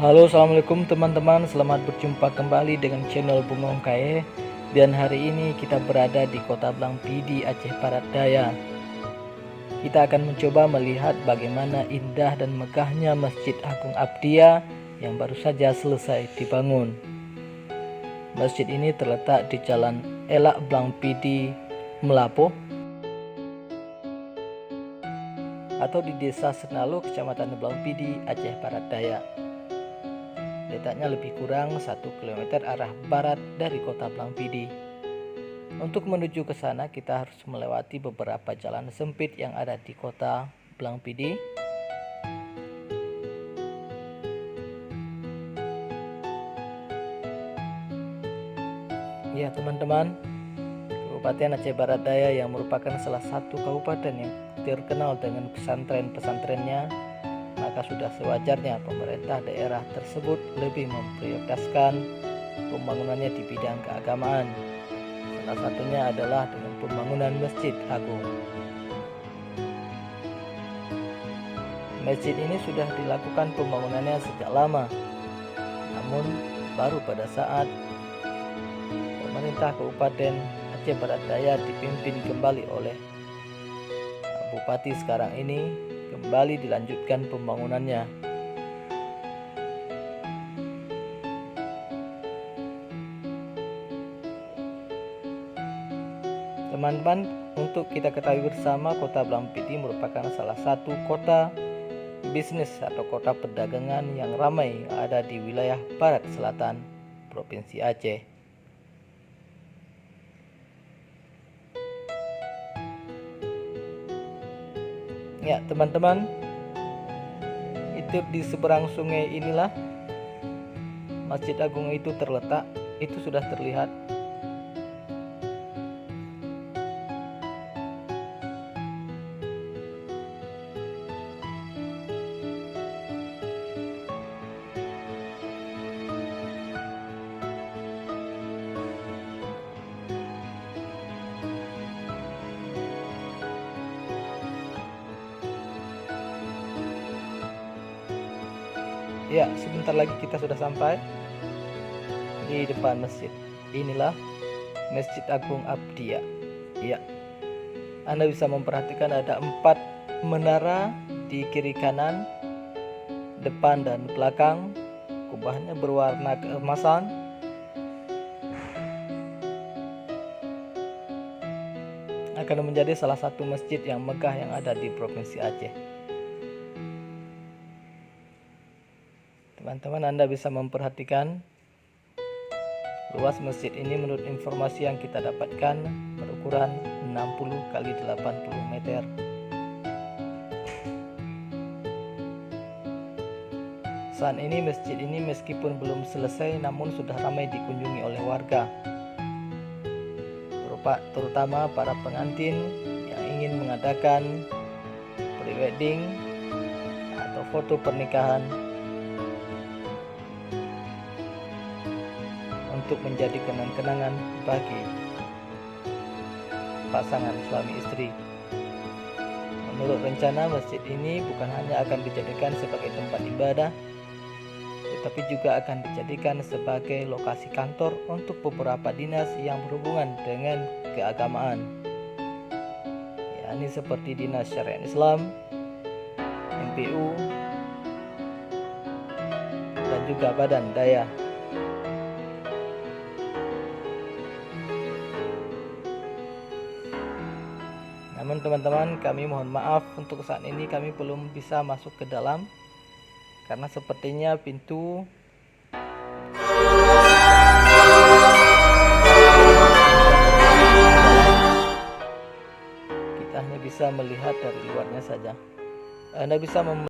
Halo, assalamualaikum teman-teman. Selamat berjumpa kembali dengan channel Bungong Kae. Dan hari ini kita berada di Kota Blangpidi, Aceh Barat Daya. Kita akan mencoba melihat bagaimana indah dan megahnya Masjid Agung Abdiyah yang baru saja selesai dibangun. Masjid ini terletak di Jalan Elak Blangpidi, Melapo, atau di Desa Senalu, Kecamatan Blangpidi, Aceh Barat Daya. Letaknya lebih kurang 1 km arah barat dari Kota Blangpidi. Untuk menuju ke sana kita harus melewati beberapa jalan sempit yang ada di Kota Blangpidi. Ya teman-teman, Kabupaten Aceh Barat Daya yang merupakan salah satu kabupaten yang terkenal dengan pesantren-pesantrennya, maka sudah sewajarnya pemerintah daerah tersebut lebih memprioritaskan pembangunannya di bidang keagamaan. Salah satunya adalah dengan pembangunan Masjid Agung. Masjid ini sudah dilakukan pembangunannya sejak lama, namun baru pada saat pemerintah Kabupaten Aceh Barat Daya dipimpin kembali oleh Bupati sekarang ini, kembali dilanjutkan pembangunannya. Teman-teman, untuk kita ketahui bersama, Kota Blangpidi merupakan salah satu kota bisnis atau kota perdagangan yang ramai yang ada di wilayah Barat Selatan Provinsi Aceh. Ya teman-teman, itu di seberang sungai inilah Masjid Agung itu terletak. Itu sudah terlihat. Ya, sebentar lagi kita sudah sampai di depan masjid. Inilah Masjid Agung Abdiyah. Ya, Anda bisa memperhatikan ada 4 menara di kiri kanan, depan dan belakang. Kubahnya berwarna keemasan. Akan menjadi salah satu masjid yang megah yang ada di Provinsi Aceh. Teman-teman, Anda bisa memperhatikan luas masjid ini menurut informasi yang kita dapatkan berukuran 60 kali 80 meter. Saat ini masjid ini meskipun belum selesai namun sudah ramai dikunjungi oleh warga, terutama para pengantin yang ingin mengadakan pre-wedding atau foto pernikahan untuk menjadi kenang-kenangan bagi pasangan suami istri. Menurut rencana, masjid ini bukan hanya akan dijadikan sebagai tempat ibadah, tetapi juga akan dijadikan sebagai lokasi kantor untuk beberapa dinas yang berhubungan dengan keagamaan, yakni seperti Dinas Syariat Islam, MPU, dan juga Badan Daya. Namun teman-teman, kami mohon maaf untuk saat ini kami belum bisa masuk ke dalam karena sepertinya pintu kita hanya bisa melihat dari luarnya saja. Anda bisa